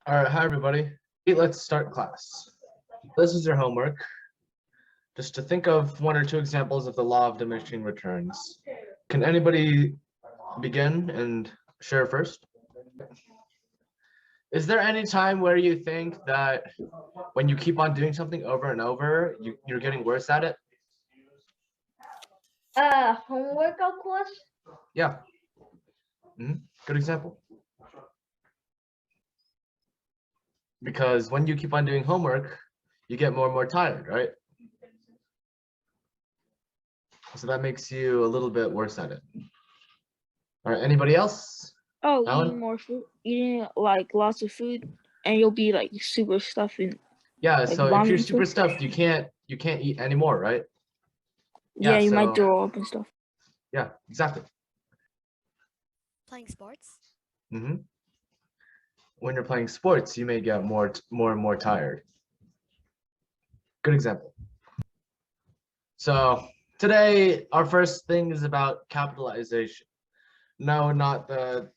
All right, hi everybody. Let's start class. This is your homework. Just to think of one or two examples of the law of diminishing returns. Can anybody begin and share first? Is there any time where you think that when you keep on doing something over and over, you're getting worse at it? Homework, of course. Yeah. Good example. Because when you keep on doing homework, you get more and more tired, right? So that makes you a little bit worse at it. All right, anybody else? Oh, Alan? eating more food, eating like lots of food, and you'll be like super stuffing. Yeah, like so if you're vomiting super stuff. stuffed, you can't eat anymore, right? Yeah, you might so throw up and stuff. yeah, exactly. Playing sports? When you're playing sports, you may get more and more tired. Good example. So today, our first thing is about capitalization. No, not the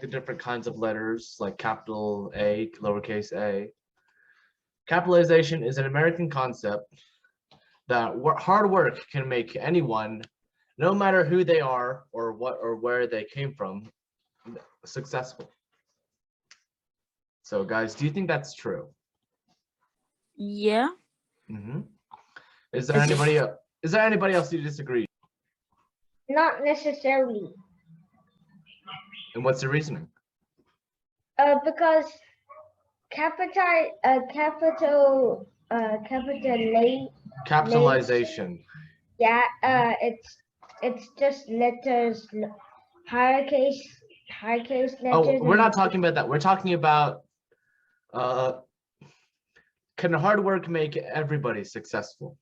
different kinds of letters like capital A, lowercase a. Capitalization is an American concept that hard work can make anyone, no matter who they are or what or where they came from, successful. So guys, do you think that's true? Yeah. Is there anybody else who disagrees? Not necessarily. And what's the reasoning? Because Capitalization. Yeah. It's just letters, higher case letters. Oh, we're not talking about that. We're talking about can hard work make everybody successful?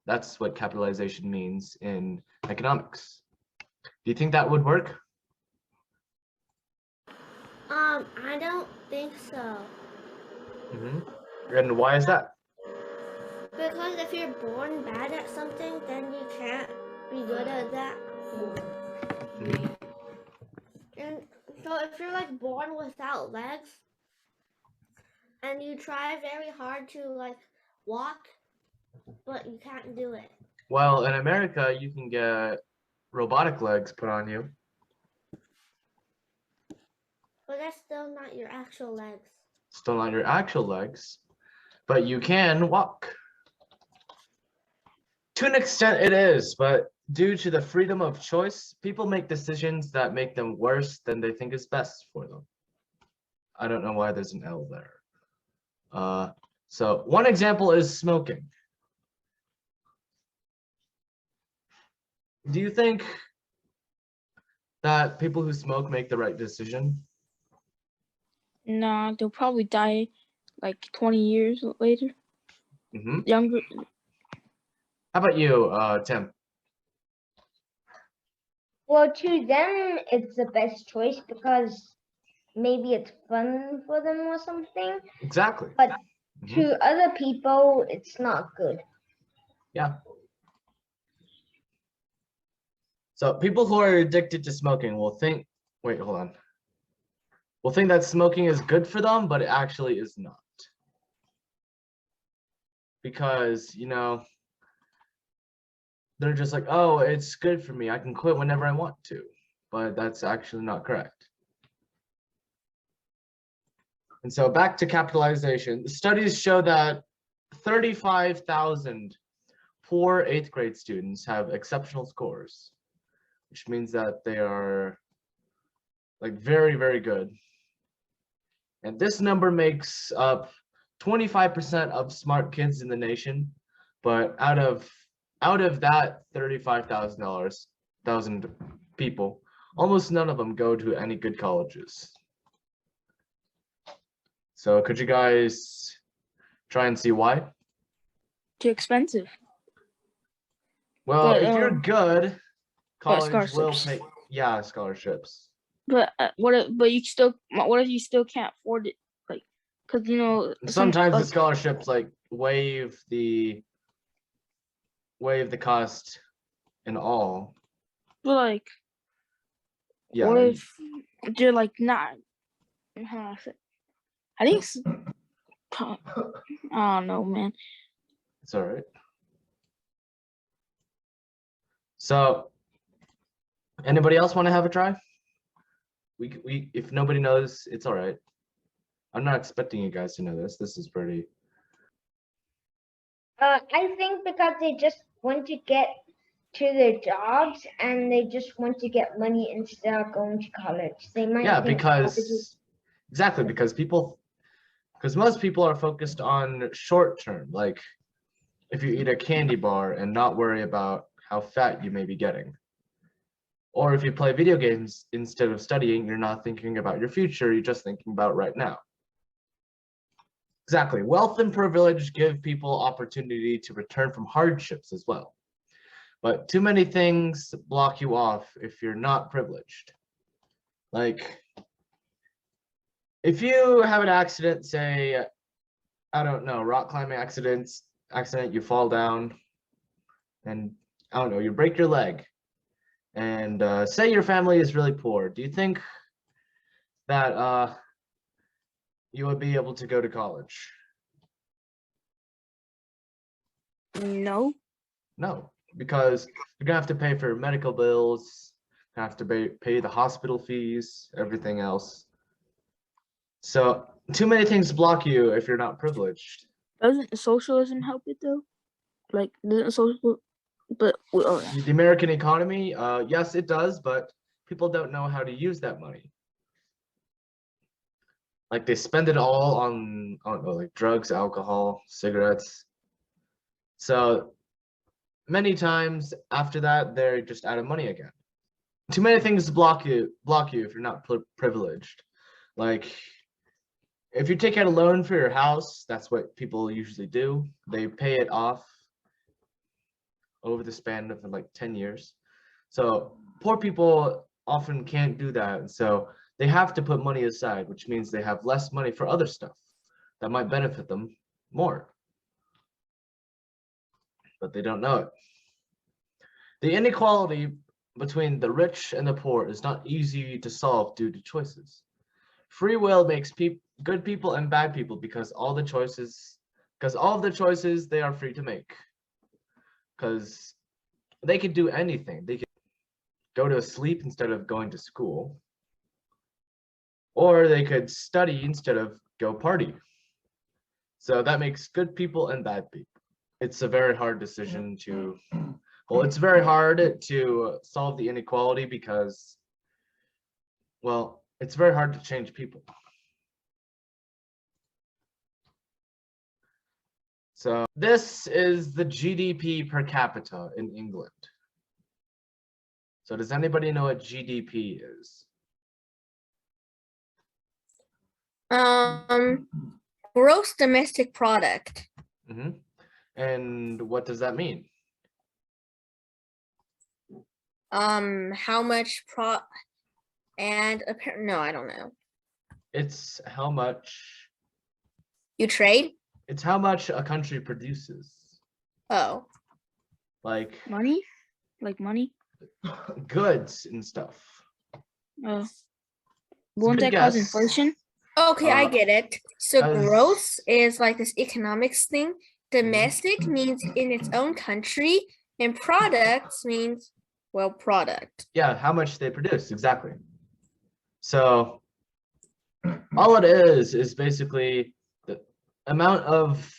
That's what capitalization means in economics. Do you think that would work? I don't think so. And why is that? Because if you're born bad at something, then you can't be good at that. And so if you're like born without legs and you try very hard to like walk, but you can't do it. Well, in America, you can get robotic legs put on you. But that's still not your actual legs. Still not your actual legs, but you can walk. To an extent it is, but due to the freedom of choice, people make decisions that make them worse than they think is best for them. I don't know why there's an L there. So one example is smoking. Do you think that people who smoke make the right decision? Nah, they'll probably die like 20 years later. Younger. How about you, Tim? Well, to them, it's the best choice because maybe it's fun for them or something. Exactly. But to other people, it's not good. Yeah. So people who are addicted to smoking will think, wait, hold on. Will think that smoking is good for them, but it actually is not. Because, they're just like, oh, it's good for me. I can quit whenever I want to. But that's actually not correct. And so back to capitalization. The studies show that 35,000 poor 8th grade students have exceptional scores, which means that they are like very, very good. And this number makes up 25% of smart kids in the nation, but out of that 35,000 people, almost none of them go to any good colleges. So could you guys try and see why? Too expensive. Well, if you're good, college will pay. Yeah, scholarships. But what if you still can't afford it? Like, because sometimes the scholarships like waive the cost and all. But like, yeah, what if they're like not? I think. I don't know, man. It's all right. So, anybody else want to have a try? We if nobody knows, it's all right. I'm not expecting you guys to know this. This is pretty. I think because they just want to get to their jobs and they just want to get money instead of going to college. They might Yeah, think college is because exactly because most people are focused on short term, like if you eat a candy bar and not worry about how fat you may be getting. Or if you play video games instead of studying, you're not thinking about your future, you're just thinking about right now. Exactly. Wealth and privilege give people opportunity to return from hardships as well. But too many things block you off if you're not privileged. Like, if you have an accident, say, I don't know, rock climbing accident, you fall down, and I don't know, you break your leg. And say your family is really poor. Do you think that you would be able to go to college? No. No, because you're gonna have to pay for medical bills, have to pay the hospital fees, everything else. So too many things block you if you're not privileged. Doesn't socialism help it though? Like, doesn't social? But The American economy, yes, it does, but people don't know how to use that money. Like they spend it all on, I don't know, like drugs, alcohol, cigarettes. So many times after that, they're just out of money again. Too many things block you if you're not privileged. Like if you take out a loan for your house, that's what people usually do. They pay it off over the span of like 10 years. So poor people often can't do that. So they have to put money aside, which means they have less money for other stuff that might benefit them more. But they don't know it. The inequality between the rich and the poor is not easy to solve due to choices. Free will makes good people and bad people because all of the choices they are free to make. Because they could do anything. They could go to sleep instead of going to school. Or they could study instead of go party. So that makes good people and bad people. It's a very hard decision to, well, it's very hard to solve the inequality because, well, it's very hard to change people. So this is the GDP per capita in England. So does anybody know what GDP is? Gross domestic product. Mm-hmm. And what does that mean? How much no, I don't know. It's how much You trade? it's how much a country produces. Oh. Like money, like money. goods and stuff. Won't good that cause guess. inflation? Okay, I get it. So as- gross is like this economics thing. Domestic means in its own country, and products means, well, product. Yeah, how much they produce, exactly. So all it is basically the amount of,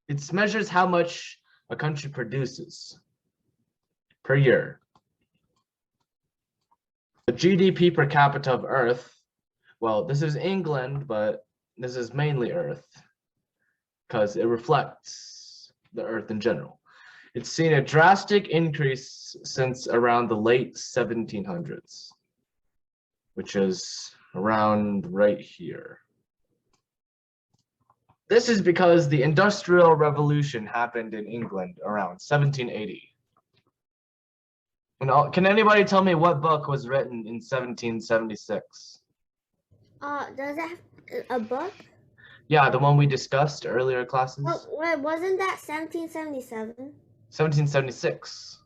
it measures how much a country produces per year. The GDP per capita of Earth, well, this is England, but this is mainly Earth because it reflects the Earth in general. It's seen a drastic increase since around the late 1700s, which is around right here. This is because the Industrial Revolution happened in England around 1780. And can anybody tell me what book was written in 1776? Does that have a book? Yeah, the one we discussed earlier classes. Oh, wait, wasn't that 1777? 1776.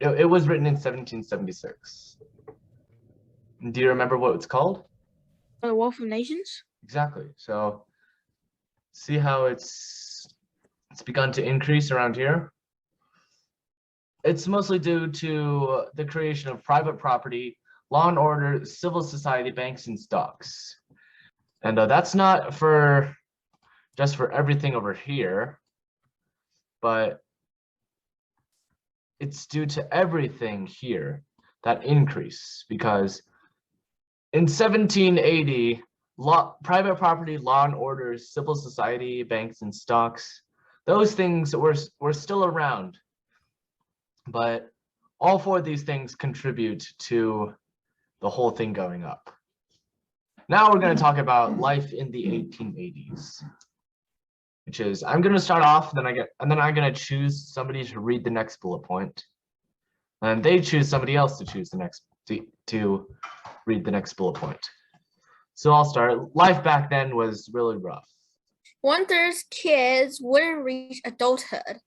It was written in 1776. Do you remember what it's called? The Wealth of Nations? Exactly. So see how it's begun to increase around here? It's mostly due to the creation of private property, law and order, civil society, banks, and stocks. And that's not for just for everything over here, but it's due to everything here that increase, because in 1780, private property, law and order, civil society, banks, and stocks, those things were still around. But all four of these things contribute to the whole thing going up. Now we're going to talk about life in the 1880s, which is, I'm going to start off, and then I'm going to choose somebody to read the next bullet point, and they choose somebody else to choose the next to read the next bullet point. So I'll start. Life back then was really rough. One-third kids wouldn't reach adulthood.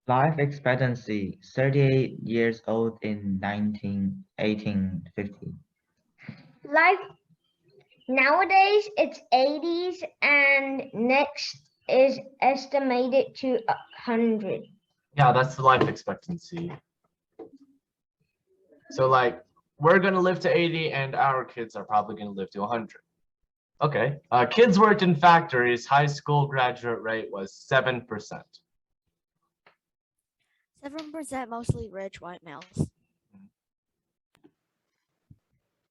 Life expectancy 38 years old in 1850. Life nowadays it's 80s, and next is estimated to 100. Yeah, that's the life expectancy. So like, we're gonna live to 80 and our kids are probably gonna live to 100. Okay, kids worked in factories, high school graduate rate was 7%. 7% mostly rich white males.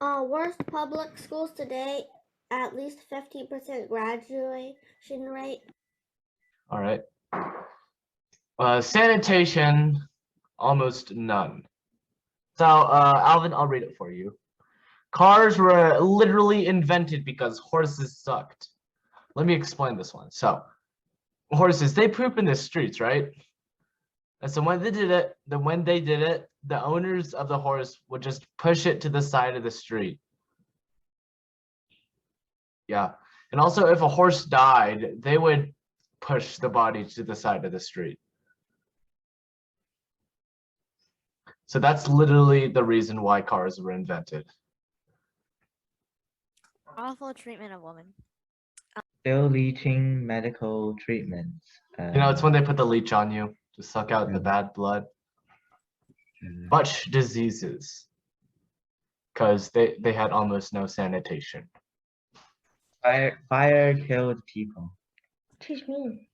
Worst public schools today, at least 50% graduation rate. All right. Sanitation, almost none. So, Alvin, I'll read it for you. Cars were literally invented because horses sucked. Let me explain this one. So, horses, they poop in the streets, right? And so when they did it, the owners of the horse would just push it to the side of the street. Yeah. And also, if a horse died, they would push the body to the side of the street. So that's literally the reason why cars were invented. Awful treatment of women. Still leeching medical treatments. You know, it's when they put the leech on you to suck out the bad blood. Much diseases, because they had almost no sanitation. Fire killed people. Teach me.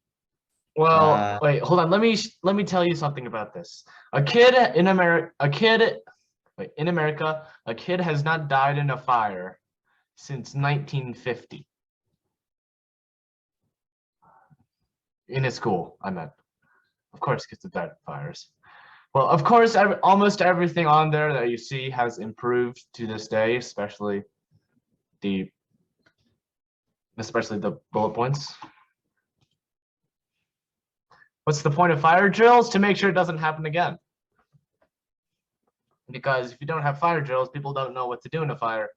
Well, wait, hold on. Let me tell you something about this. A kid in America has not died in a fire since 1950. In his school, I meant. Of course, kids have died in fires. Well, of course, almost everything on there that you see has improved to this day, especially the bullet points. What's the point of fire drills? To make sure it doesn't happen again. Because if you don't have fire drills, people don't know what to do in a fire.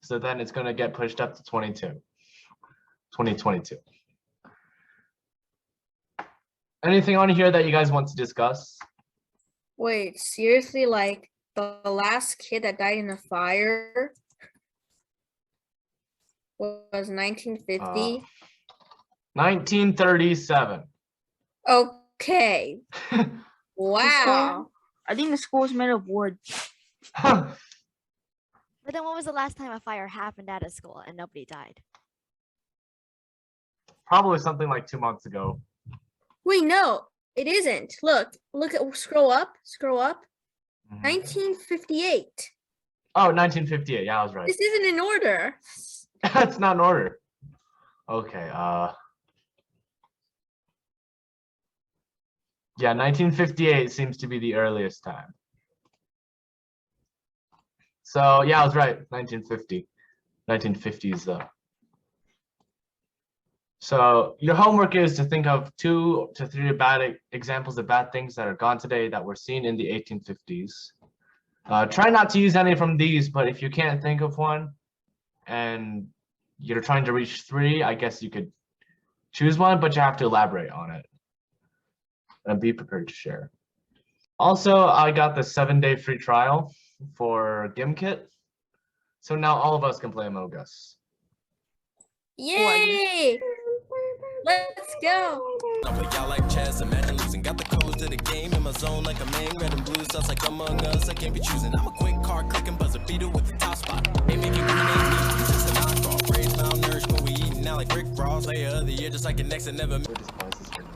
So then it's going to get pushed up to 2022. Anything on here that you guys want to discuss? Wait, seriously? Like the last kid that died in a fire was 1950? 1937. Okay. Wow. I think the school was made of wood. But then when was the last time a fire happened at a school and nobody died? Probably something like 2 months ago. Wait, no, it isn't. Look at scroll up. 1958. Oh, 1958. Yeah, I was right. This isn't in order. That's not in order. Okay, yeah, 1958 seems to be the earliest time. So, yeah, I was right. 1950. 1950s, though. So, your homework is to think of 2 to 3 bad examples of bad things that are gone today that were seen in the 1850s. Try not to use any from these, but if you can't think of one and you're trying to reach 3, I guess you could choose one, but you have to elaborate on it and be prepared to share. Also, I got the 7-day free trial for GimKit. So now all of us can play Among Us. Yay! Let's go. But y'all like chess, imagine losing. Got the codes to the game in my zone like a man. Red and blue sounds like Among Us. I can't be choosing. I'm a quick card clicking buzzer beater with the top spot. Ain't making green, ain't me. It's just a knockoff. Brains malnourished when we eating now like Rick Ross. Like the other year, just like the next and never. We'll just pause this for now.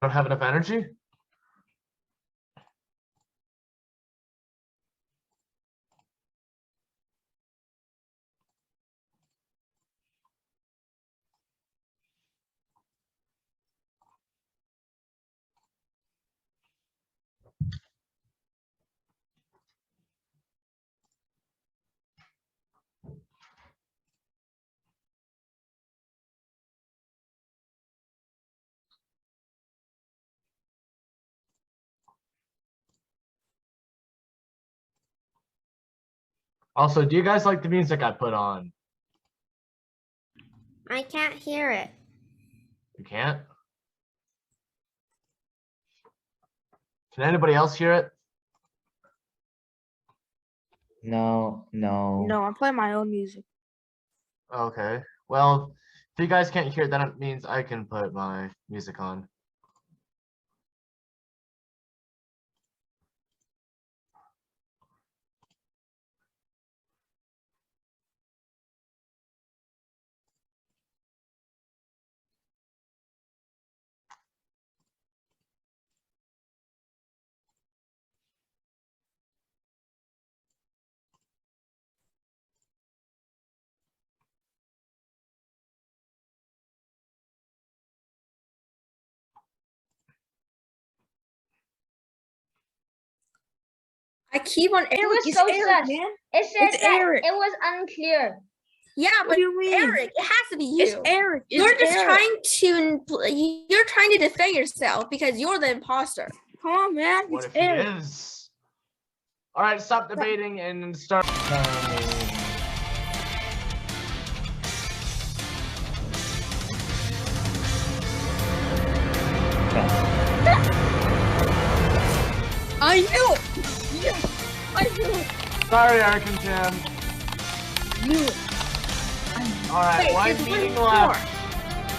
Don't have enough energy? Also, do you guys like the music I put on? I can't hear it. You can't? Can anybody else hear it? No, no. No, I'm playing my own music. Okay. Well, if you guys can't hear it, then it means I can put my music on. I keep on. It was It's so Eric, sus. man. It said It's that Eric. it was unclear. Yeah, What but do you mean? Eric, it has to be you. It's Eric. It's You're just Eric. you're trying to defend yourself because you're the imposter. Come on, man. What It's if Eric. he is? All right, stop debating and start. I knew it. Yes, I knew it. Sorry, Eric and Tim. Knew it. All right, Wait, one it's meeting one left.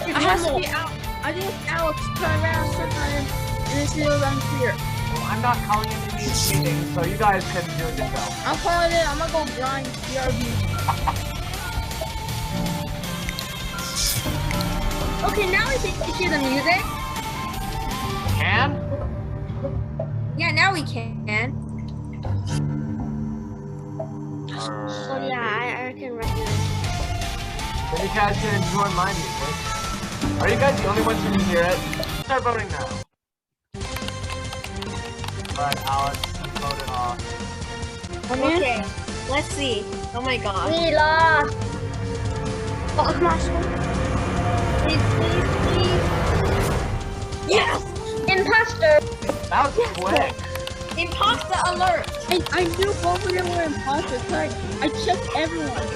It has to be Al. I think Alex turned around sometime and it's still unclear. Well, I'm not calling into these meetings, so you guys can do it yourself. I'm calling it. I'm gonna go grind BRB. Okay, now we can hear the music. Can? Yeah, now we can. So yeah, I can recognize. Then you guys can enjoy my music. Are you guys the only ones who can hear it? Start voting now. Alright, Alex, you voted off. Okay, let's see. Oh my god. We lost. Oh, come on. Please, please, please. Yes. Imposter. That was quick. Imposter alert. I knew both of them were imposters. I checked everyone.